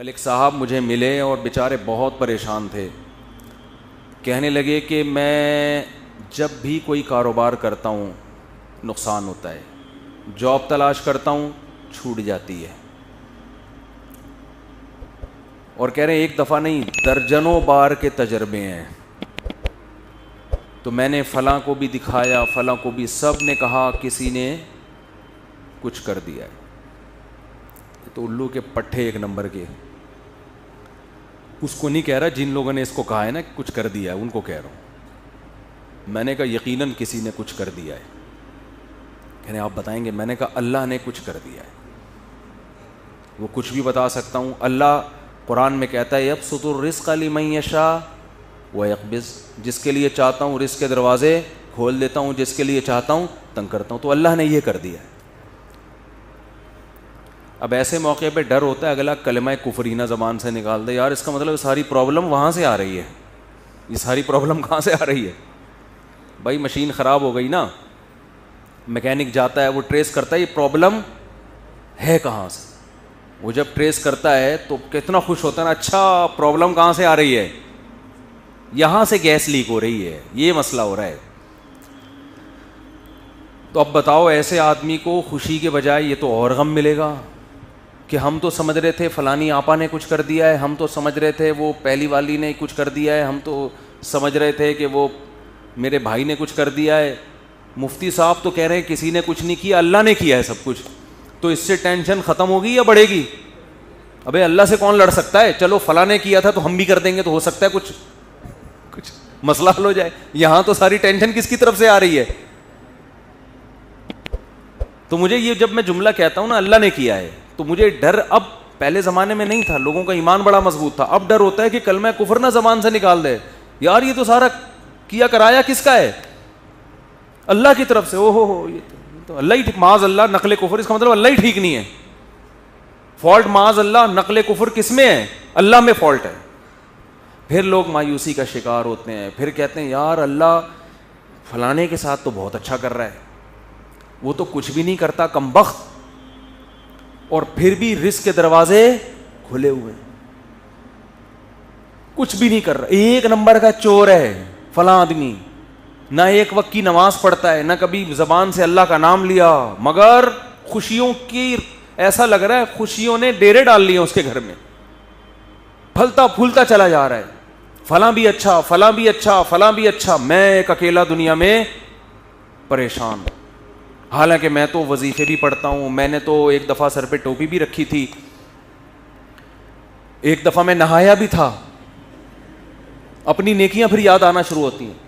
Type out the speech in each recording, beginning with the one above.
کل ایک صاحب مجھے ملے اور بیچارے بہت پریشان تھے. کہنے لگے کہ میں جب بھی کوئی کاروبار کرتا ہوں نقصان ہوتا ہے, جاب تلاش کرتا ہوں چھوٹ جاتی ہے, اور کہہ رہے ہیں ایک دفعہ نہیں درجنوں بار کے تجربے ہیں. تو میں نے فلاں کو بھی دکھایا, فلاں کو بھی, سب نے کہا کسی نے کچھ کر دیا ہے. تو الو کے پٹھے ایک نمبر کے. اس کو نہیں کہہ رہا جن لوگوں نے اس کو کہا ہے نا کچھ کر دیا ہے ان کو کہہ رہا ہوں. میں نے کہا یقیناً کسی نے کچھ کر دیا ہے. کہنے آپ بتائیں گے؟ میں نے کہا اللہ نے کچھ کر دیا ہے. وہ کچھ بھی بتا سکتا ہوں. اللہ قرآن میں کہتا ہے یبسط الرزق لمن یشاء ویقبض, جس کے لیے چاہتا ہوں رزق کے دروازے کھول دیتا ہوں, جس کے لیے چاہتا ہوں تنگ کرتا ہوں. تو اللہ نے یہ کر دیا ہے. اب ایسے موقع پہ ڈر ہوتا ہے اگلا کلمہ کفرینہ زبان سے نکال دے, یار اس کا مطلب ساری پرابلم وہاں سے آ رہی ہے. یہ ساری پرابلم کہاں سے آ رہی ہے؟ بھائی مشین خراب ہو گئی نا, میکینک جاتا ہے وہ ٹریس کرتا ہے یہ پرابلم ہے کہاں سے. وہ جب ٹریس کرتا ہے تو کتنا خوش ہوتا ہے نا, اچھا پرابلم کہاں سے آ رہی ہے, یہاں سے گیس لیک ہو رہی ہے, یہ مسئلہ ہو رہا ہے. تو اب بتاؤ ایسے آدمی کو خوشی کے بجائے یہ تو اور غم ملے گا کہ ہم تو سمجھ رہے تھے فلانی آپا نے کچھ کر دیا ہے, ہم تو سمجھ رہے تھے وہ پہلی والی نے کچھ کر دیا ہے, ہم تو سمجھ رہے تھے کہ وہ میرے بھائی نے کچھ کر دیا ہے. مفتی صاحب تو کہہ رہے ہیں کسی نے کچھ نہیں کیا, اللہ نے کیا ہے سب کچھ. تو اس سے ٹینشن ختم ہوگی یا بڑھے گی؟ ابے اللہ سے کون لڑ سکتا ہے؟ چلو فلاں نے کیا تھا تو ہم بھی کر دیں گے تو ہو سکتا ہے کچھ مسئلہ حل ہو جائے. یہاں تو ساری ٹینشن کس کی طرف سے آ رہی ہے؟ تو مجھے یہ جب میں جملہ کہتا ہوں نا اللہ نے کیا ہے تو مجھے ڈر, اب پہلے زمانے میں نہیں تھا, لوگوں کا ایمان بڑا مضبوط تھا. اب ڈر ہوتا ہے کہ کلمہ کفر نہ زبان سے نکال دے. یار یہ تو سارا کیا کرایا کس کا ہے؟ اللہ کی طرف سے. او ہو یہ تو اللہ ہی ٹھیک, معاذ اللہ نقل کفر, اس کا مطلب اللہ ہی ٹھیک نہیں ہے. فالٹ معاذ اللہ نقل کفر کس میں ہے؟ اللہ میں فالٹ ہے. پھر لوگ مایوسی کا شکار ہوتے ہیں, پھر کہتے ہیں یار اللہ فلانے کے ساتھ تو بہت اچھا کر رہا ہے, وہ تو کچھ بھی نہیں کرتا کمبخت, اور پھر بھی رزق کے دروازے کھلے ہوئے, کچھ بھی نہیں کر رہا, ایک نمبر کا چور ہے فلاں آدمی. نہ ایک وقت کی نماز پڑھتا ہے, نہ کبھی زبان سے اللہ کا نام لیا, مگر خوشیوں کی ایسا لگ رہا ہے خوشیوں نے ڈیرے ڈال لیے اس کے گھر میں, پھلتا پھولتا چلا جا رہا ہے. فلاں بھی اچھا, فلاں بھی اچھا, فلاں بھی اچھا, میں ایک اکیلا دنیا میں پریشان. حالانکہ میں تو وظیفے بھی پڑھتا ہوں, میں نے تو ایک دفعہ سر پہ ٹوپی بھی رکھی تھی, ایک دفعہ میں نہایا بھی تھا. اپنی نیکیاں پھر یاد آنا شروع ہوتی ہیں.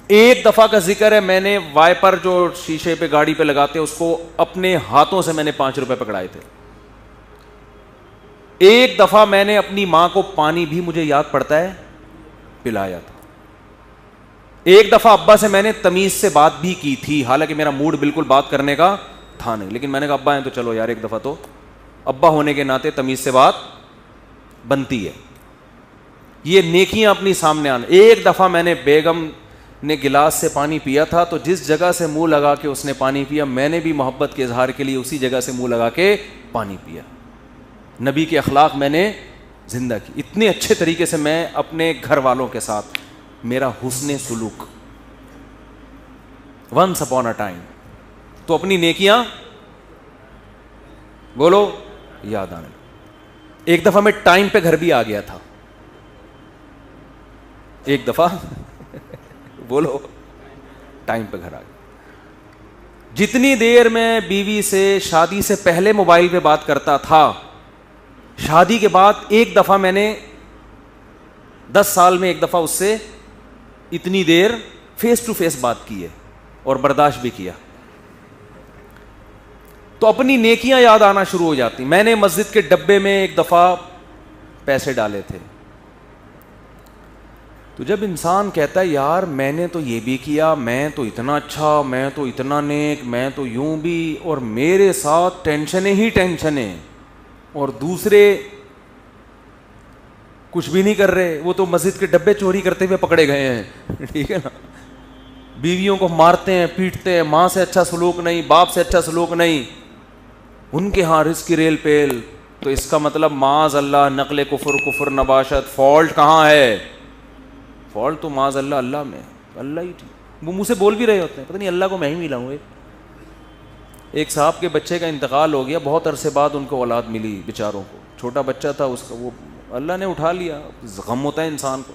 ایک دفعہ کا ذکر ہے, میں نے وائپر جو شیشے پہ گاڑی پہ لگاتے اس کو اپنے ہاتھوں سے میں نے 5 روپے پکڑائے تھے. ایک دفعہ میں نے اپنی ماں کو پانی بھی مجھے یاد پڑتا ہے پلایا تھا. ایک دفعہ ابا سے میں نے تمیز سے بات بھی کی تھی, حالانکہ میرا موڈ بالکل بات کرنے کا تھا نہیں, لیکن میں نے کہا ابا ہیں تو چلو یار ایک دفعہ تو ابا ہونے کے ناطے تمیز سے بات بنتی ہے. یہ نیکیاں اپنی سامنے آنا. ایک دفعہ میں نے بیگم نے گلاس سے پانی پیا تھا تو جس جگہ سے منہ لگا کے اس نے پانی پیا, میں نے بھی محبت کے اظہار کے لیے اسی جگہ سے منہ لگا کے پانی پیا. نبی کے اخلاق میں نے زندہ کی. اتنے اچھے طریقے سے میں اپنے گھر والوں کے ساتھ میرا حسن سلوک ونس اپون اے ٹائم. تو اپنی نیکیاں بولو یاد آنے. ایک دفعہ میں ٹائم پہ گھر بھی آ گیا تھا, ایک دفعہ بولو ٹائم پہ گھر آ گیا. جتنی دیر میں بیوی سے شادی سے پہلے موبائل پہ بات کرتا تھا, شادی کے بعد ایک دفعہ میں نے 10 سال میں ایک دفعہ اس سے اتنی دیر فیس ٹو فیس بات کی ہے اور برداشت بھی کیا. تو اپنی نیکیاں یاد آنا شروع ہو جاتی. میں نے مسجد کے ڈبے میں ایک دفعہ پیسے ڈالے تھے. تو جب انسان کہتا ہے یار میں نے تو یہ بھی کیا, میں تو اتنا اچھا, میں تو اتنا نیک, میں تو یوں بھی, اور میرے ساتھ ٹینشنیں ہی ٹینشنیں, اور دوسرے کچھ بھی نہیں کر رہے, وہ تو مسجد کے ڈبے چوری کرتے ہوئے پکڑے گئے ہیں. ٹھیک ہے نا, بیویوں کو مارتے ہیں پیٹتے ہیں, ماں سے اچھا سلوک نہیں, باپ سے اچھا سلوک نہیں, ان کے ہاں رزق کی ریل پیل, تو اس کا مطلب معاذ اللہ نقل کفر، کفر نباشت، فالٹ کہاں ہے؟ فالٹ تو معاذ اللہ اللہ میں، اللہ ہی ٹھیک. وہ منہ سے بول بھی رہے ہوتے ہیں پتہ نہیں اللہ کو میں ہی ملا ہوں. ایک صاحب کے بچے کا انتقال ہو گیا، بہت عرصے بعد ان کو اولاد ملی بیچاروں کو، چھوٹا بچہ تھا اس کا، وہ اللہ نے اٹھا لیا. غم ہوتا ہے انسان کو،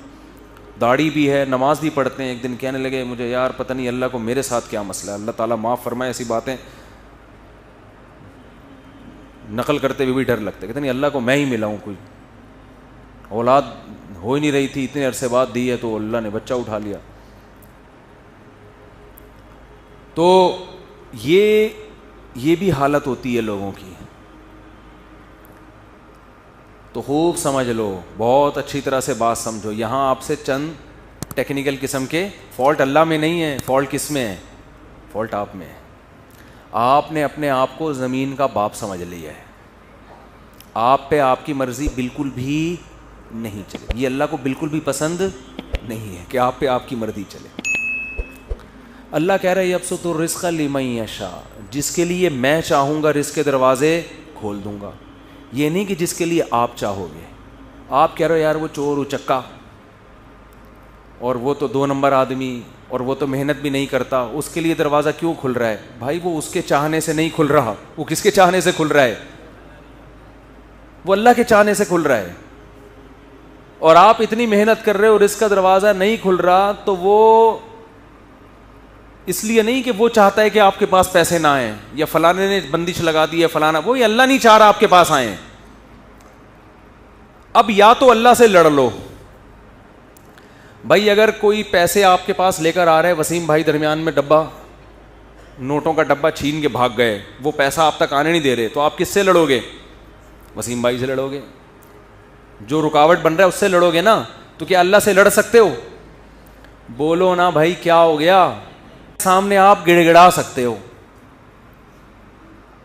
داڑھی بھی ہے، نماز بھی پڑھتے ہیں. ایک دن کہنے لگے مجھے یار پتہ نہیں اللہ کو میرے ساتھ کیا مسئلہ ہے، اللہ تعالیٰ معاف فرمائے، ایسی باتیں نقل کرتے ہوئے بھی ڈر لگتا ہے. کہتے نہیں اللہ کو میں ہی ملا ہوں، کوئی اولاد ہو ہی نہیں رہی تھی، اتنے عرصے بعد دی ہے تو اللہ نے بچہ اٹھا لیا. تو یہ بھی حالت ہوتی ہے لوگوں کی. تو خوب سمجھ لو، بہت اچھی طرح سے بات سمجھو. یہاں آپ سے چند ٹیکنیکل قسم کے فالٹ اللہ میں نہیں ہے، فالٹ کس میں ہے؟ فالٹ آپ میں ہے. آپ نے اپنے آپ کو زمین کا باپ سمجھ لیا ہے. آپ پہ آپ کی مرضی بالکل بھی نہیں چلے. یہ اللہ کو بالکل بھی پسند نہیں ہے کہ آپ پہ آپ کی مرضی چلے. اللہ کہہ رہا ہے یبسط الرزق لمن یشاء، جس کے لیے میں چاہوں گا رزق کے دروازے کھول دوں گا. یہ نہیں کہ جس کے لیے آپ چاہو گے. آپ کہہ رہے ہو یار وہ چور اچکا اور وہ تو 2 نمبر آدمی اور وہ تو محنت بھی نہیں کرتا، اس کے لیے دروازہ کیوں کھل رہا ہے؟ بھائی وہ اس کے چاہنے سے نہیں کھل رہا. وہ کس کے چاہنے سے کھل رہا ہے؟ وہ اللہ کے چاہنے سے کھل رہا ہے. اور آپ اتنی محنت کر رہے ہو، رزق کا دروازہ نہیں کھل رہا، تو وہ اس لیے نہیں کہ وہ چاہتا ہے کہ آپ کے پاس پیسے نہ آئیں یا فلانے نے بندش لگا دی ہے فلانا، وہ اللہ نہیں چاہ رہا آپ کے پاس آئیں. اب یا تو اللہ سے لڑ لو. بھائی اگر کوئی پیسے آپ کے پاس لے کر آ رہے، وسیم بھائی درمیان میں ڈبہ نوٹوں کا ڈبہ چھین کے بھاگ گئے، وہ پیسہ آپ تک آنے نہیں دے رہے، تو آپ کس سے لڑو گے؟ وسیم بھائی سے لڑو گے. جو رکاوٹ بن رہا ہے اس سے لڑو گے نا. تو کیا اللہ سے لڑ سکتے ہو؟ بولو نا بھائی کیا ہو گیا؟ سامنے آپ گڑ گڑا سکتے ہو.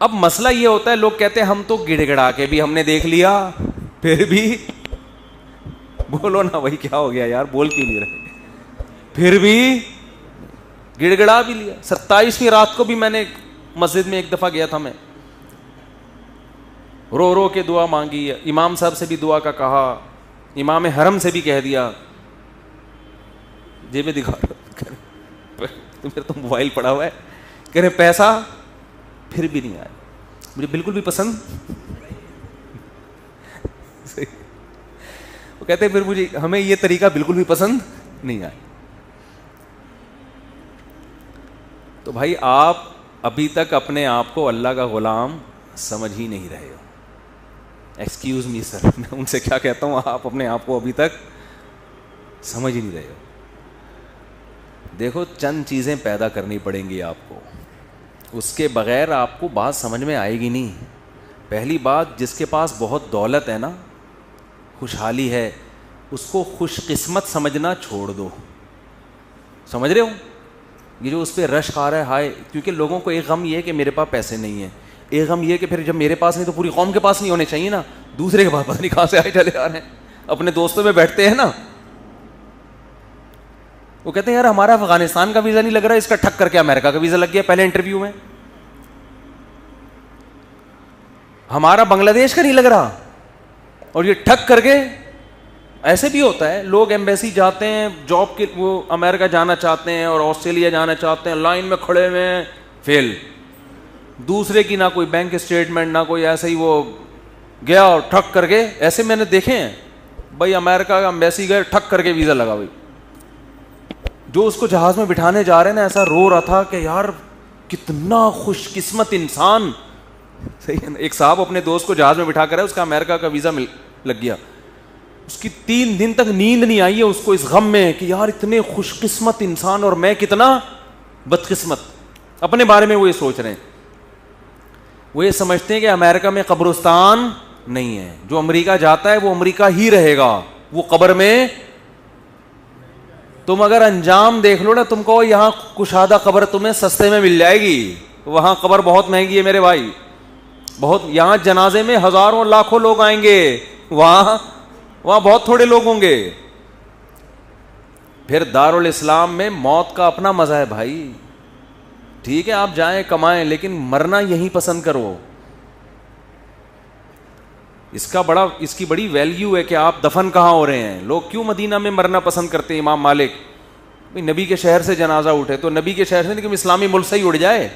اب مسئلہ یہ ہوتا ہے لوگ کہتے ہیں ہم تو گڑ گڑا کے بھی ہم نے دیکھ لیا، پھر بھی بولو نا بھائی کیا ہو گیا یار، بول کیوں نہیں رہے؟ پھر بھی گڑ گڑا بھی لیا. 27ویں رات کو بھی میں نے مسجد میں ایک دفعہ گیا تھا، میں رو رو کے دعا مانگی، امام صاحب سے بھی دعا کا کہا، امام حرم سے بھی کہہ دیا. جیبیں دکھا پھر تو موبائل پڑا ہوا ہے، کہہ رہے پیسہ، پھر بھی نہیں آیا. مجھے بالکل بھی پسند. وہ کہتے ہیں پھر مجھے ہمیں یہ طریقہ بالکل بھی پسند نہیں آیا. تو بھائی آپ ابھی تک اپنے آپ کو اللہ کا غلام سمجھ ہی نہیں رہے ہو. ایکسکیوز می سر، میں ان سے کیا کہتا ہوں، آپ اپنے آپ کو ابھی تک سمجھ ہی نہیں رہے ہو. دیکھو چند چیزیں پیدا کرنی پڑیں گی آپ کو، اس کے بغیر آپ کو بات سمجھ میں آئے گی نہیں. پہلی بات، جس کے پاس بہت دولت ہے نا، خوشحالی ہے، اس کو خوش قسمت سمجھنا چھوڑ دو. سمجھ رہے ہو؟ یہ جو اس پہ رشک آ رہا ہے ہائے، کیونکہ لوگوں کو ایک غم یہ ہے کہ میرے پاس پیسے نہیں ہیں، ایک غم یہ کہ پھر جب میرے پاس نہیں تو پوری قوم کے پاس نہیں ہونے چاہیے نا، دوسرے کے پاس پتہ نہیں کہاں سے آئے چلے آ رہے ہیں. اپنے دوستوں میں بیٹھتے ہیں نا، وہ کہتے ہیں یار ہمارا افغانستان کا ویزا نہیں لگ رہا، اس کا ٹھک کر کے امریکہ کا ویزا لگ گیا پہلے انٹرویو میں. ہمارا بنگلہ دیش کا نہیں لگ رہا، اور یہ ٹھک کر کے. ایسے بھی ہوتا ہے، لوگ ایمبیسی جاتے ہیں جاب کے، وہ امریکہ جانا چاہتے ہیں اور آسٹریلیا جانا چاہتے ہیں، لائن میں کھڑے ہوئے ہیں، فیل. دوسرے کی نہ کوئی بینک اسٹیٹمنٹ نہ کوئی، ایسے ہی وہ گیا اور ٹھک کر کے. ایسے میں نے دیکھے ہیں بھائی، امریکہ کا ایمبیسی گئے ٹھک کر کے ویزا لگا. بھائی جو اس کو جہاز میں بٹھانے جا رہے ہیں نا، ایسا رو رہا تھا کہ یار کتنا خوش قسمت انسان. صحیح ہے نا. ایک صاحب اپنے دوست کو جہاز میں بٹھا کر ہے، اس کا امریکہ کا ویزا لگ گیا. اس کی 3 دن تک نیند نہیں آئی ہے اس کو، اس غم میں کہ یار اتنے خوش قسمت انسان اور میں کتنا بدقسمت. اپنے بارے میں وہ یہ سوچ رہے ہیں، وہ یہ سمجھتے ہیں کہ امریکہ میں قبرستان نہیں ہے، جو امریکہ جاتا ہے وہ امریکہ ہی رہے گا، وہ قبر میں. تم اگر انجام دیکھ لو نا، تم کو یہاں کشادہ قبر تمہیں سستے میں مل جائے گی، وہاں قبر بہت مہنگی ہے میرے بھائی. بہت، یہاں جنازے میں ہزاروں لاکھوں لوگ آئیں گے، وہاں بہت تھوڑے لوگ ہوں گے. پھر دارالاسلام میں موت کا اپنا مزہ ہے بھائی. ٹھیک ہے آپ جائیں کمائیں، لیکن مرنا یہیں پسند کرو. اس کی بڑی ویلیو ہے کہ آپ دفن کہاں ہو رہے ہیں. لوگ کیوں مدینہ میں مرنا پسند کرتے ہیں؟ امام مالک بھائی نبی کے شہر سے جنازہ اٹھے تو نبی کے شہر سے نہیں کہ اسلامی ملک سے ہی اڑ جائے.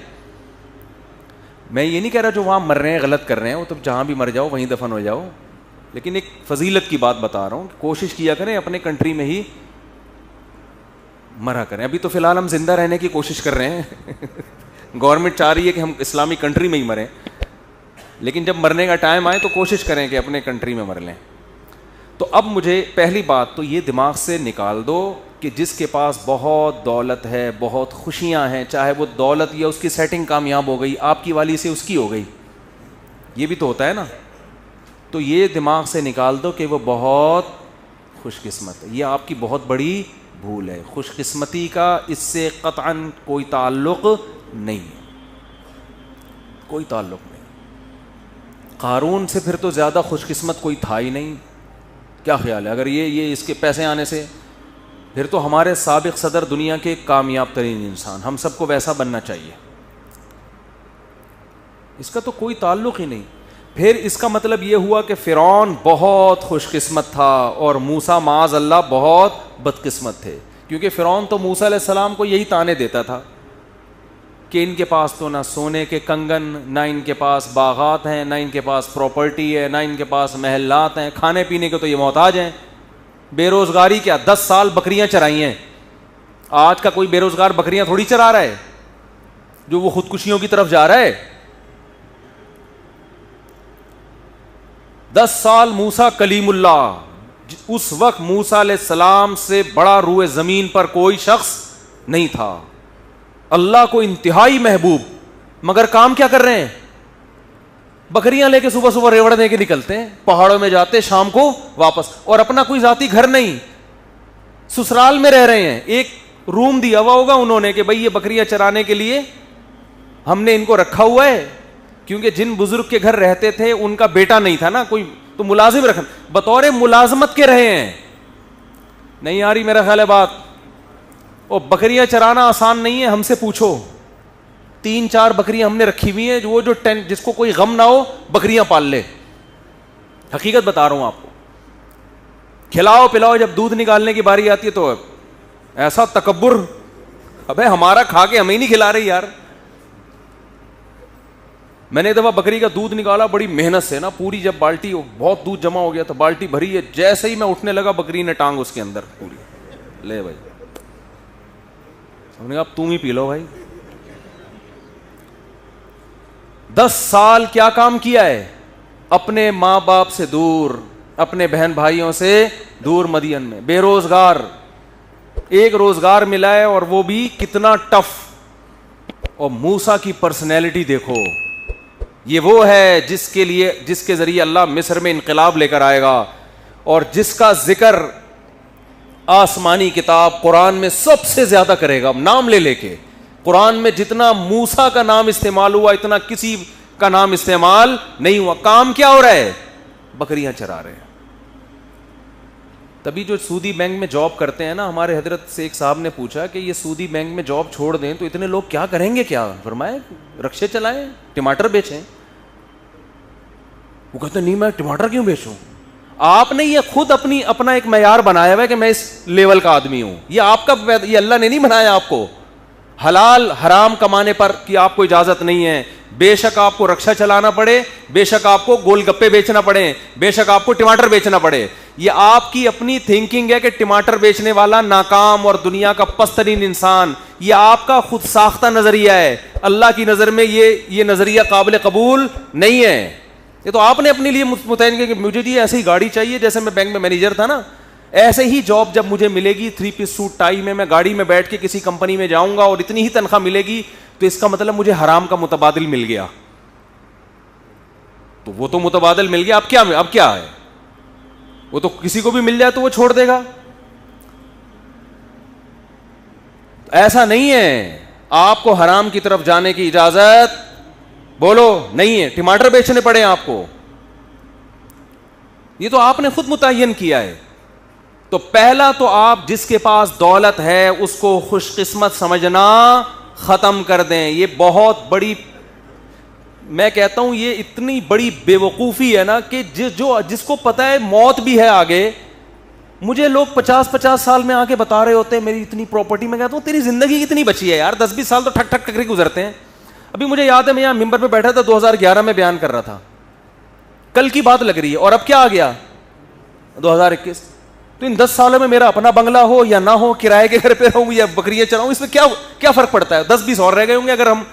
میں یہ نہیں کہہ رہا جو وہاں مر رہے ہیں غلط کر رہے ہیں, وہ تو جہاں بھی مر جاؤ وہیں دفن ہو جاؤ, لیکن ایک فضیلت کی بات بتا رہا ہوں, کوشش کیا کریں اپنے کنٹری میں ہی مرا کریں. ابھی تو فی الحال ہم زندہ رہنے کی کوشش کر رہے ہیں, گورنمنٹ چاہ رہی ہے کہ ہم اسلامی کنٹری میں ہی مریں, لیکن جب مرنے کا ٹائم آئے تو کوشش کریں کہ اپنے کنٹری میں مر لیں. تو اب مجھے پہلی بات تو یہ دماغ سے نکال دو کہ جس کے پاس بہت دولت ہے, بہت خوشیاں ہیں, چاہے وہ دولت یا اس کی سیٹنگ کامیاب ہو گئی, آپ کی والی سے اس کی ہو گئی, یہ بھی تو ہوتا ہے نا, تو یہ دماغ سے نکال دو کہ وہ بہت خوش قسمت ہے. یہ آپ کی بہت بڑی بھول ہے. خوش قسمتی کا اس سے قطعاً کوئی تعلق نہیں ہے, کوئی تعلق نہیں. قارون سے پھر تو زیادہ خوش قسمت کوئی تھا ہی نہیں. کیا خیال ہے؟ اگر یہ اس کے پیسے آنے سے, پھر تو ہمارے سابق صدر دنیا کے کامیاب ترین انسان, ہم سب کو ویسا بننا چاہیے. اس کا تو کوئی تعلق ہی نہیں. پھر اس کا مطلب یہ ہوا کہ فرعون بہت خوش قسمت تھا اور موسیٰ معاذ اللہ بہت بدقسمت تھے, کیونکہ فرعون تو موسیٰ علیہ السلام کو یہی طعنے دیتا تھا کہ ان کے پاس تو نہ سونے کے کنگن, نہ ان کے پاس باغات ہیں, نہ ان کے پاس پراپرٹی ہے, نہ ان کے پاس محلات ہیں, کھانے پینے کے تو یہ محتاج ہیں. بے روزگاری کیا 10 سال بکریاں چرائی ہیں. آج کا کوئی بے روزگار بکریاں تھوڑی چرا رہا ہے جو وہ خودکشیوں کی طرف جا رہا ہے. 10 سال موسیٰ کلیم اللہ, اس وقت موسیٰ علیہ السلام سے بڑا روئے زمین پر کوئی شخص نہیں تھا, اللہ کو انتہائی محبوب, مگر کام کیا کر رہے ہیں؟ بکریاں لے کے صبح صبح ریوڑ دے کے نکلتے ہیں, پہاڑوں میں جاتے, شام کو واپس, اور اپنا کوئی ذاتی گھر نہیں, سسرال میں رہ رہے ہیں. ایک روم دیا ہوا ہوگا انہوں نے کہ بھئی یہ بکریاں چرانے کے لیے ہم نے ان کو رکھا ہوا ہے, کیونکہ جن بزرگ کے گھر رہتے تھے ان کا بیٹا نہیں تھا نا کوئی, تو ملازم رکھنا, بطور ملازمت کے رہے ہیں. نہیں آ رہی میرا خیال ہے بات؟ اور بکریاں چرانا آسان نہیں ہے, ہم سے پوچھو. 3-4 بکریاں ہم نے رکھی ہوئی ہیں, جو جس کو کوئی غم نہ ہو بکریاں پال لے. حقیقت بتا رہا ہوں آپ کو. کھلاؤ پلاؤ, جب دودھ نکالنے کی باری آتی ہے تو ایسا تکبر, ابے ہمارا کھا کے ہمیں نہیں کھلا رہی یار. میں نے ایک دفعہ بکری کا دودھ نکالا بڑی محنت سے نا, پوری جب بالٹی, بہت دودھ جمع ہو گیا تھا, بالٹی بھری ہے, جیسے ہی میں اٹھنے لگا بکری نے ٹانگ اس کے اندر پوری, لے بھائی, ہم نے کہا اب تم ہی پی لو بھائی. 10 سال کیا کام کیا ہے؟ اپنے ماں باپ سے دور, اپنے بہن بھائیوں سے دور, مدین میں بے روزگار. ایک روزگار ملا ہے اور وہ بھی کتنا ٹف. اور موسیٰ کی پرسنالٹی دیکھو, یہ وہ ہے جس کے ذریعے اللہ مصر میں انقلاب لے کر آئے گا, اور جس کا ذکر آسمانی کتاب قرآن میں سب سے زیادہ کرے گا, نام لے لے کے. قرآن میں جتنا موسیٰ کا نام استعمال ہوا اتنا کسی کا نام استعمال نہیں ہوا. کام کیا ہو رہا ہے؟ بکریاں چرا رہے ہیں. تبھی جو سودی بینک میں جاب کرتے ہیں نا, ہمارے حضرت سے ایک صاحب نے پوچھا کہ یہ سودی بینک میں جاب چھوڑ دیں تو اتنے لوگ کیا کریں گے؟ کیا فرمائے, رکشے چلائیں, ٹماٹر بیچیں. وہ کہتے نہیں میں ٹماٹر کیوں بیچوں؟ آپ نے یہ خود اپنا ایک معیار بنایا ہوا ہے کہ میں اس لیول کا آدمی ہوں. یہ آپ کا, یہ اللہ نے نہیں بنایا آپ کو. حلال حرام کمانے پر کی آپ کو اجازت نہیں ہے. بے شک آپ کو رکشا چلانا پڑے, بے شک آپ کو گول گپے بیچنا پڑے, بے شک آپ کو ٹماٹر بیچنا پڑے. یہ آپ کی اپنی تھنکنگ ہے کہ ٹماٹر بیچنے والا ناکام اور دنیا کا پست ترین انسان. یہ آپ کا خود ساختہ نظریہ ہے. اللہ کی نظر میں یہ نظریہ قابل قبول نہیں ہے. یہ تو آپ نے اپنے لیے متعین کیا کہ مجھے یہ ایسی ہی گاڑی چاہیے, جیسے میں بینک میں مینیجر تھا نا, ایسے ہی جاب جب مجھے ملے گی 3 پیس سوٹ ٹائی میں گاڑی میں بیٹھ کے کسی کمپنی میں جاؤں گا اور اتنی ہی تنخواہ ملے گی, تو اس کا مطلب مجھے حرام کا متبادل مل گیا. تو وہ تو متبادل مل گیا, اب کیا ہے؟ وہ تو کسی کو بھی مل جائے تو وہ چھوڑ دے گا. ایسا نہیں ہے. آپ کو حرام کی طرف جانے کی اجازت بولو نہیں ہے. ٹماٹر بیچنے پڑے آپ کو, یہ تو آپ نے خود متعین کیا ہے. تو پہلا تو آپ جس کے پاس دولت ہے اس کو خوش قسمت سمجھنا ختم کر دیں. یہ بہت بڑی میں کہتا ہوں یہ اتنی بڑی بے وقوفی ہے نا کہ جس کو پتا ہے موت بھی ہے آگے. مجھے لوگ 50 سال میں آ کے بتا رہے ہوتے ہیں میری اتنی پراپرٹی. میں کہتا ہوں تیری زندگی کتنی بچی ہے یار, 10-20 سال تو ٹھک ٹھک ٹھک گزرتے ہیں. ابھی مجھے یاد ہے میں یہاں ممبر پہ بیٹھا تھا 2011 میں بیان کر رہا تھا, کل کی بات لگ رہی ہے, اور اب کیا آ گیا 2021. تو ان 10 سالوں میں میرا اپنا بنگلہ ہو یا نہ ہو, کرائے کے گھر پہ رہوں یا بکریاں چراؤں, اس میں کیا فرق پڑتا ہے؟ 10-20 اور رہ گئے ہوں گے. اگر ہم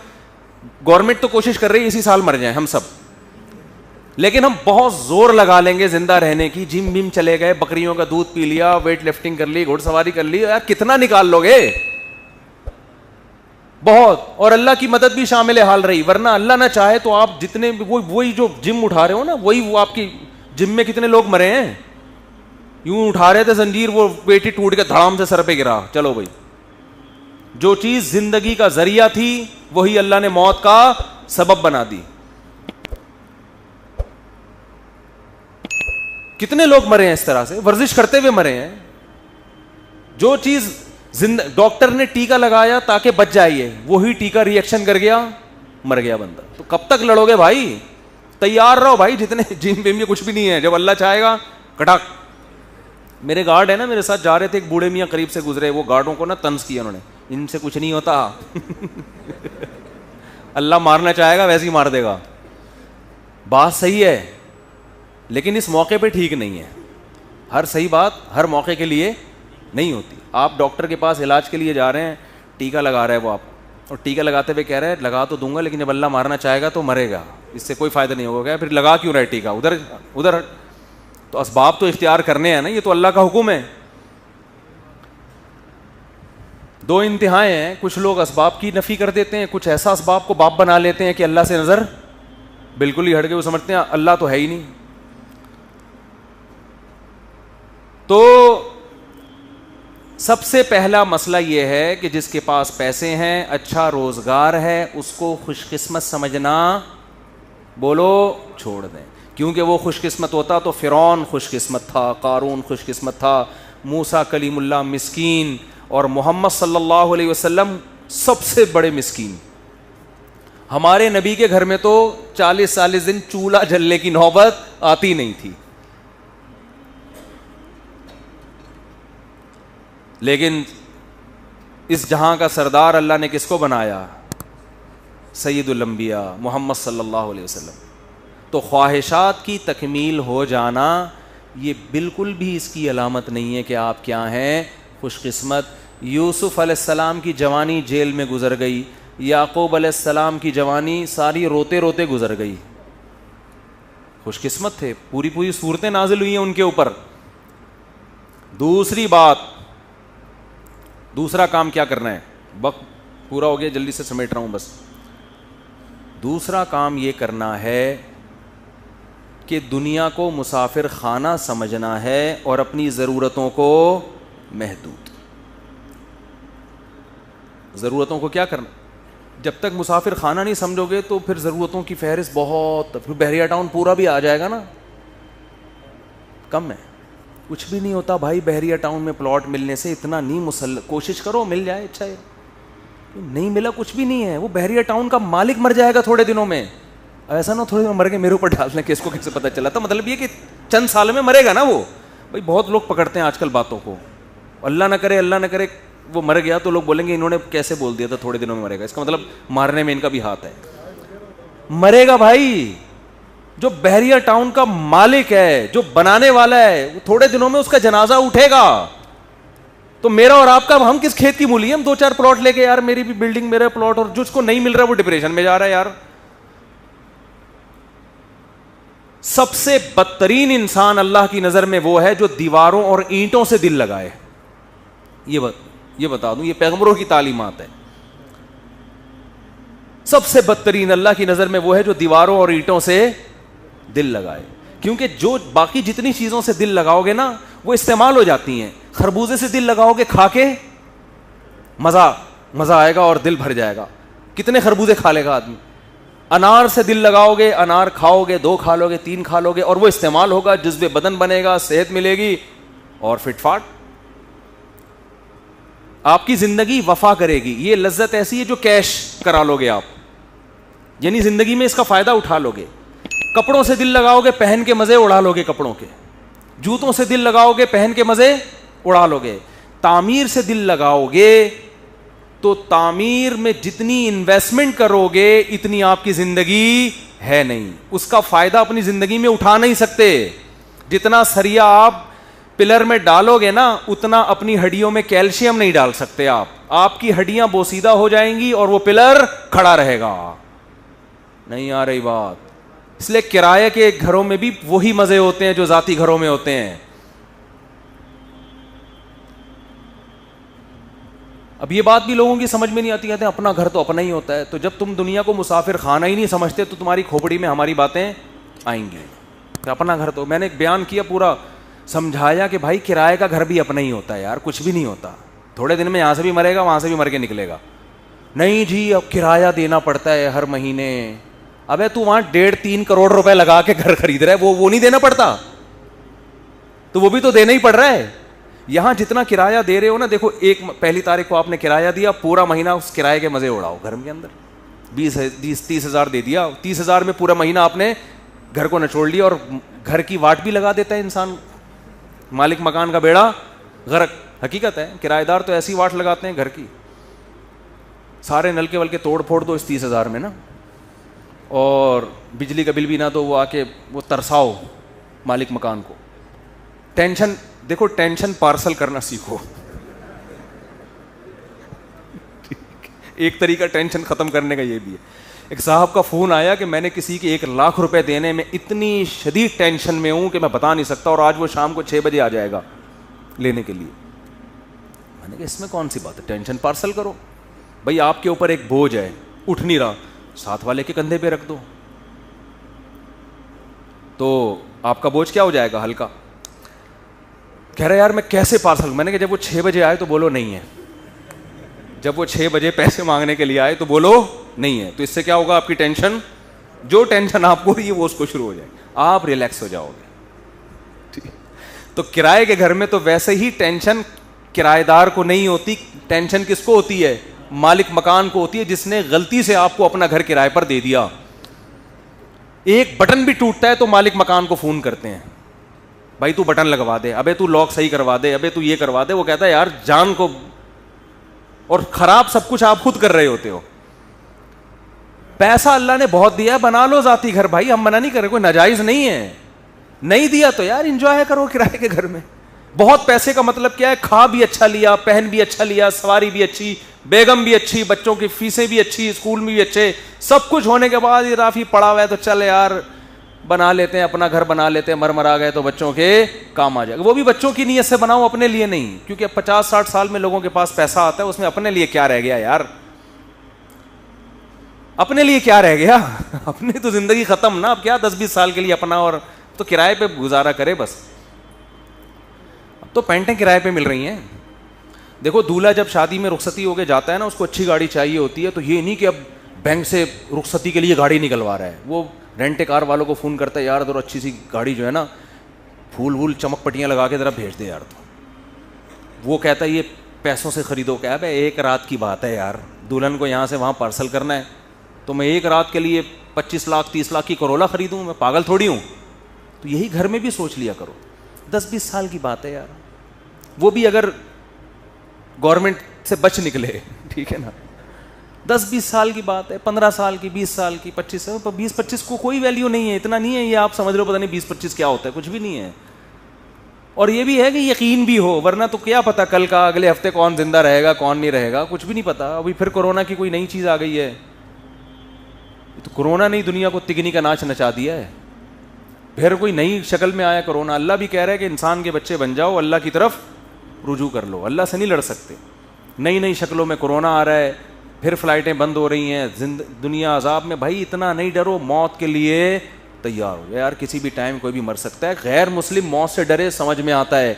گورنمنٹ تو کوشش کر رہی ہے اسی سال مر جائیں ہم سب, لیکن ہم بہت زور لگا لیں گے زندہ رہنے کی. جم بم چلے گئے, بکریوں کا دودھ پی لیا, ویٹ لفٹنگ کر لی, گھوڑ سواری کر لی, یار کتنا نکال لو گے؟ بہت. اور اللہ کی مدد بھی شامل حال رہی, ورنہ اللہ نہ چاہے تو آپ جتنے وہی جو جم اٹھا رہے ہو نا, وہی وہ آپ کی جم میں کتنے لوگ مرے ہیں. یوں اٹھا رہے تھے زنجیر, وہ پیٹی ٹوٹ کے دھڑام سے سر پہ گرا. چلو بھائی, جو چیز زندگی کا ذریعہ تھی وہی اللہ نے موت کا سبب بنا دی. کتنے لوگ مرے ہیں اس طرح سے, ورزش کرتے ہوئے مرے ہیں. جو چیز ڈاکٹر نے ٹیکا لگایا تاکہ بچ جائیے, وہی ٹیکا ری ایکشن کر گیا, مر گیا بندہ. تو کب تک لڑو گے بھائی؟ تیار رہو بھائی. جتنے جم وم کچھ بھی نہیں ہے, جب اللہ چاہے گا کٹاک. میرے گارڈ ہے نا, میرے ساتھ جا رہے تھے, ایک بوڑھے میاں قریب سے گزرے, وہ گارڈوں کو نا طنز کیا انہوں نے, ان سے کچھ نہیں ہوتا اللہ مارنا چاہے گا ویسے ہی مار دے گا. بات صحیح ہے, لیکن اس موقع پہ ٹھیک نہیں ہے. ہر صحیح بات ہر موقع کے لیے نہیں ہوتی. آپ ڈاکٹر کے پاس علاج کے لیے جا رہے ہیں, ٹیکا لگا رہا ہے وہ آپ, اور ٹیکا لگاتے ہوئے کہہ رہے ہیں لگا تو دوں گا لیکن جب اللہ مارنا چاہے گا تو مرے گا, اس سے کوئی فائدہ نہیں ہوگا. پھر لگا کیوں رہا ہے ٹیکا؟ ادھر تو اسباب تو اختیار کرنے ہیں نا, یہ تو اللہ کا حکم ہے. دو انتہائیں ہیں, کچھ لوگ اسباب کی نفی کر دیتے ہیں, کچھ ایسا اسباب کو باپ بنا لیتے ہیں کہ اللہ سے نظر بالکل ہی ہٹ کے وہ سمجھتے ہیں اللہ تو ہے ہی نہیں. تو سب سے پہلا مسئلہ یہ ہے کہ جس کے پاس پیسے ہیں, اچھا روزگار ہے, اس کو خوش قسمت سمجھنا بولو چھوڑ دیں. کیونکہ وہ خوش قسمت ہوتا تو فرعون خوش قسمت تھا, قارون خوش قسمت تھا, موسیٰ کلیم اللہ مسکین, اور محمد صلی اللہ علیہ وسلم سب سے بڑے مسکین. ہمارے نبی کے گھر میں تو 40 دن چولہا جلنے کی نوبت آتی نہیں تھی. لیکن اس جہاں کا سردار اللہ نے کس کو بنایا؟ سید الانبیاء محمد صلی اللہ علیہ وسلم. تو خواہشات کی تکمیل ہو جانا یہ بالکل بھی اس کی علامت نہیں ہے کہ آپ کیا ہیں خوش قسمت. یوسف علیہ السلام کی جوانی جیل میں گزر گئی, یعقوب علیہ السلام کی جوانی ساری روتے روتے گزر گئی, خوش قسمت تھے, پوری صورتیں نازل ہوئی ہیں ان کے اوپر. دوسری بات, دوسرا کام کیا کرنا ہے, وقت پورا ہو گیا جلدی سے سمیٹ رہا ہوں بس. دوسرا کام یہ کرنا ہے کہ دنیا کو مسافر خانہ سمجھنا ہے اور اپنی ضرورتوں کو محدود. ضرورتوں کو کیا کرنا؟ جب تک مسافر خانہ نہیں سمجھو گے تو پھر ضرورتوں کی فہرست بہت, پھر بحریہ ٹاؤن پورا بھی آ جائے گا نا, کم ہے. کچھ بھی نہیں ہوتا بھائی بحریہ ٹاؤن میں پلاٹ ملنے سے, اتنا نہیں کوشش کرو مل جائے, اچھا ہے. نہیں ملا کچھ بھی نہیں ہے, وہ بحریہ ٹاؤن کا مالک مر جائے گا تھوڑے دنوں میں. ایسا نہ تھوڑے دنوں مر کے میرے اوپر ڈال دیں کہ اس کو کیسے پتہ چلا تھا. مطلب یہ کہ چند سال میں مرے گا نا وہ. بھائی بہت لوگ پکڑتے ہیں آج کل باتوں کو, اللہ نہ کرے وہ مر گیا تو لوگ بولیں گے انہوں نے کیسے بول دیا تھا تھوڑے دنوں میں مرے گا. اس کا مطلب مارنے میں ان کا بھی ہاتھ ہے. مرے گا بھائی, جو بحریہ ٹاؤن کا مالک ہے, جو بنانے والا ہے, وہ تھوڑے دنوں میں اس کا جنازہ اٹھے گا. تو میرا اور آپ کا, ہم کس کھیت کی مولی, ہم 2-4 پلاٹ لے کے یار میری بھی بلڈنگ میرا پلاٹ, اور جس کو نہیں مل رہا وہ ڈپریشن میں جا رہا ہے یار. سب سے بدترین انسان اللہ کی نظر میں وہ ہے جو دیواروں اور اینٹوں سے دل لگائے. یہ بتا دوں, یہ پیغمبروں کی تعلیمات ہے. سب سے بدترین اللہ کی نظر میں وہ ہے جو دیواروں اور اینٹوں سے دل لگائے. کیونکہ جو باقی جتنی چیزوں سے دل لگاؤ گے نا وہ استعمال ہو جاتی ہیں. خربوزے سے دل لگاؤ گے, کھا کے مزہ آئے گا اور دل بھر جائے گا, کتنے خربوزے کھا لے گا آدمی. انار سے دل لگاؤ گے, انار کھاؤ گے, 2 کھا لو گے, 3 کھا لو گے, اور وہ استعمال ہوگا, جذب بدن بنے گا, صحت ملے گی اور فٹ فاٹ. آپ کی زندگی وفا کرے گی. یہ لذت ایسی ہے جو کیش کرا لو گے آپ. یعنی زندگی میں اس کا فائدہ اٹھا لو گے. کپڑوں سے دل لگاؤ گے, پہن کے مزے اڑا لو گے کپڑوں کے. جوتوں سے دل لگاؤ گے, پہن کے مزے اڑا لو گے. تعمیر سے دل لگاؤ گے تو تعمیر میں جتنی انویسٹمنٹ کرو گے اتنی آپ کی زندگی ہے نہیں, اس کا فائدہ اپنی زندگی میں اٹھا نہیں سکتے. جتنا سریا آپ پلر میں ڈالو گے نا اتنا اپنی ہڈیوں میں کیلشیم نہیں ڈال سکتے آپ کی ہڈیاں بوسیدہ ہو جائیں گی اور وہ پلر کھڑا رہے گا. نہیں آ رہی بات. اس لیے کرایہ کے گھروں میں بھی وہی مزے ہوتے ہیں جو ذاتی گھروں میں ہوتے ہیں. اب یہ بات بھی لوگوں کی سمجھ میں نہیں آتی, کہتے ہیں اپنا گھر تو اپنا ہی ہوتا ہے. تو جب تم دنیا کو مسافر خانہ ہی نہیں سمجھتے تو تمہاری کھوپڑی میں ہماری باتیں آئیں گی کہ اپنا گھر تو. میں نے ایک بیان کیا, پورا سمجھایا کہ بھائی کرائے کا گھر بھی اپنا ہی ہوتا ہے یار, کچھ بھی نہیں ہوتا. تھوڑے دن میں یہاں سے بھی مرے گا, وہاں سے بھی مر کے نکلے گا. نہیں جی اب کرایہ دینا پڑتا ہے ہر مہینے. ابے تو وہاں 1.5-3 کروڑ روپے لگا کے گھر خرید رہا ہے, وہ نہیں دینا پڑتا؟ تو وہ بھی تو دینا ہی پڑ رہا ہے. یہاں جتنا کرایہ دے رہے ہو نا, دیکھو ایک پہلی تاریخ کو آپ نے کرایہ دیا, پورا مہینہ اس کرایے کے مزے اڑاؤ گھر کے اندر. 20-30 ہزار دے دیا, 30 ہزار میں پورا مہینہ آپ نے گھر کو نچوڑ لیا. اور گھر کی واٹ بھی لگا دیتا ہے انسان, مالک مکان کا بیڑا غرق. حقیقت ہے, کرایہ دار تو ایسی واٹ لگاتے ہیں گھر کی, سارے نل کے ول کے توڑ پھوڑ دو اس 30 ہزار میں نا, اور بجلی کا بل بھی نہ دو, وہ آ کے وہ ترساؤ مالک مکان کو. ٹینشن دیکھو, ٹینشن پارسل کرنا سیکھو. ایک طریقہ ٹینشن ختم کرنے کا یہ بھی ہے. ایک صاحب کا فون آیا کہ میں نے کسی کے 1 لاکھ روپے دینے میں اتنی شدید ٹینشن میں ہوں کہ میں بتا نہیں سکتا, اور آج وہ شام کو 6 بجے آ جائے گا لینے کے لیے. میں نے کہا اس میں کون سی بات ہے, ٹینشن پارسل کرو. بھائی آپ کے اوپر ایک بوجھ ہے, اٹھ نہیں رہا, ساتھ والے کے کندھے پہ رکھ دو تو آپ کا بوجھ کیا ہو جائے گا, ہلکا. کہہ رہے یار میں کیسے پارسل. میں نے کہا جب وہ 6 بجے آئے تو بولو نہیں ہے, جب وہ 6 بجے پیسے مانگنے کے لیے آئے تو بولو نہیں ہے. تو اس سے کیا ہوگا, آپ کی ٹینشن, جو ٹینشن آپ کو رہی ہے وہ اس کو شروع ہو جائے گی, آپ ریلیکس ہو جاؤ گے. ٹھیک ہے, تو کرائے کے گھر میں تو ویسے ہی ٹینشن کرایہ دار کو نہیں ہوتی, ٹینشن کس کو ہوتی ہے, مالک مکان کو ہوتی ہے, جس نے غلطی سے آپ کو اپنا گھر کرائے پر دے دیا. ایک بٹن بھی ٹوٹتا ہے تو مالک مکان کو فون کرتے ہیں, بھائی تو بٹن لگوا دے, ابے تو لاک صحیح کروا دے, ابے تو یہ کروا دے. وہ کہتا ہے یار جان کو, اور خراب سب کچھ آپ خود کر رہے ہوتے ہو. پیسہ اللہ نے بہت دیا ہے, بنا لو ذاتی گھر بھائی, ہم منع نہیں کر رہے, کوئی ناجائز نہیں ہے. نہیں دیا تو یار انجوائے کرو کرائے کے گھر میں. بہت پیسے کا مطلب کیا ہے, کھا بھی اچھا لیا, پہن بھی اچھا لیا, سواری بھی اچھی, بیگم بھی اچھی, بچوں کی فیسیں بھی اچھی, اسکول میں بھی اچھے, سب کچھ ہونے کے بعد یہ رافی پڑا ہوا ہے تو چل یار بنا لیتے ہیں, اپنا گھر بنا لیتے ہیں, مرا گئے تو بچوں کے کام آ جائے گا. وہ بھی بچوں کی نیت سے بناؤ, اپنے لیے نہیں, کیونکہ 50-60 سال میں لوگوں کے پاس پیسہ آتا ہے, اس میں اپنے لیے کیا رہ گیا یار, اپنے لیے کیا رہ گیا, اپنی تو زندگی ختم نا. اب کیا 10-20 سال کے لیے اپنا, اور تو کرائے پہ گزارا کرے بس. اب تو پینٹیں کرائے پہ مل رہی ہیں. دیکھو دولہا جب شادی میں رخصتی ہو کے جاتا ہے نا, اس کو اچھی گاڑی چاہیے ہوتی ہے, تو یہ نہیں کہ اب بینک سے رخصتی کے لیے گاڑی نکلوا رہا ہے, وہ رینٹ کار والوں کو فون کرتا ہے, یار ذرا اچھی سی گاڑی جو ہے نا, پھول وول چمک پٹیاں لگا کے ذرا بھیج دے یار. تو وہ کہتا ہے یہ پیسوں سے خریدو. کیا ہے, ایک رات کی بات ہے یار, دلہن کو یہاں سے وہاں پارسل کرنا ہے, تو میں ایک رات کے لیے 25 لاکھ 30 لاکھ کی کرولا خریدوں, میں پاگل تھوڑی ہوں. تو یہی گھر میں بھی سوچ لیا کرو, 10-20 سال کی بات ہے یار, وہ بھی اگر گورنمنٹ سے بچ نکلے, ٹھیک ہے نا, 10-20 سال کی بات ہے, 15 سال کی, 20 سال کی, 25 سال. 20-25 کو کوئی ویلیو نہیں ہے, اتنا نہیں ہے یہ آپ سمجھ رہے ہو, پتہ نہیں 20-25 کیا ہوتا ہے, کچھ بھی نہیں ہے. اور یہ بھی ہے کہ یقین بھی ہو, ورنہ تو کیا پتا کل کا, اگلے ہفتے کون زندہ رہے گا کون نہیں رہے گا, کچھ بھی نہیں پتا. ابھی پھر کورونا کی کوئی نئی چیز آ گئی ہے, تو کورونا نے دنیا کو تگنی کا ناچ نچا دیا ہے, پھر کوئی نئی شکل میں آیا کورونا. اللہ بھی کہہ رہا ہے کہ انسان کے بچے بن جاؤ, اللہ کی طرف رجوع کر لو, اللہ سے نہیں لڑ سکتے. نئی شکلوں میں کورونا آ رہا ہے, پھر فلائٹیں بند ہو رہی ہیں, دنیا عذاب میں. بھائی اتنا نہیں ڈرو, موت کے لیے تیار ہو یار, کسی بھی ٹائم کوئی بھی مر سکتا ہے. غیر مسلم موت سے ڈرے, سمجھ میں آتا ہے,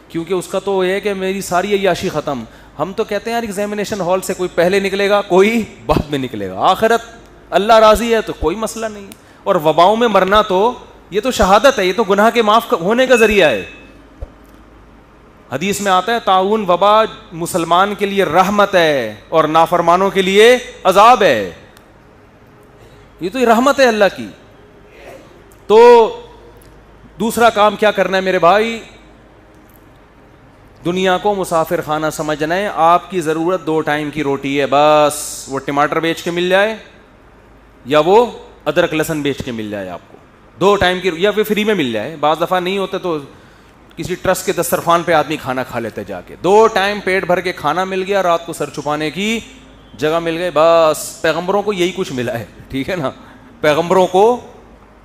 کیونکہ اس کا تو یہ ہے کہ میری ساری عیاشی ختم. ہم تو کہتے ہیں یار ایگزامینیشن ہال سے کوئی پہلے نکلے گا, کوئی بعد میں نکلے گا, آخرت اللہ راضی ہے تو کوئی مسئلہ نہیں. اور وباؤں میں مرنا تو یہ تو شہادت ہے, یہ تو گناہ کے معاف ہونے کا ذریعہ ہے. حدیث میں آتا ہے طاعون وبا مسلمان کے لیے رحمت ہے اور نافرمانوں کے لیے عذاب ہے. یہ تو رحمت ہے اللہ کی. تو دوسرا کام کیا کرنا ہے میرے بھائی؟ دنیا کو مسافر خانہ سمجھنا ہے. آپ کی ضرورت 2 ٹائم کی روٹی ہے بس. وہ ٹماٹر بیچ کے مل جائے یا وہ ادرک لہسن بیچ کے مل جائے آپ کو. 2 ٹائم کی, یا پھر فری میں مل جائے. بعض دفعہ نہیں ہوتے تو کسی ٹرسٹ کے دسترخوان پہ آدمی کھانا کھا لیتے جا کے. 2 ٹائم پیٹ بھر کے کھانا مل گیا, رات کو سر چھپانے کی جگہ مل گئی, بس. پیغمبروں کو یہی کچھ ملا ہے, ٹھیک ہے نا, پیغمبروں کو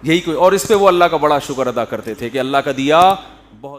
یہی کوئی. اور اس پہ وہ اللہ کا بڑا شکر ادا کرتے تھے کہ اللہ کا دیا بہت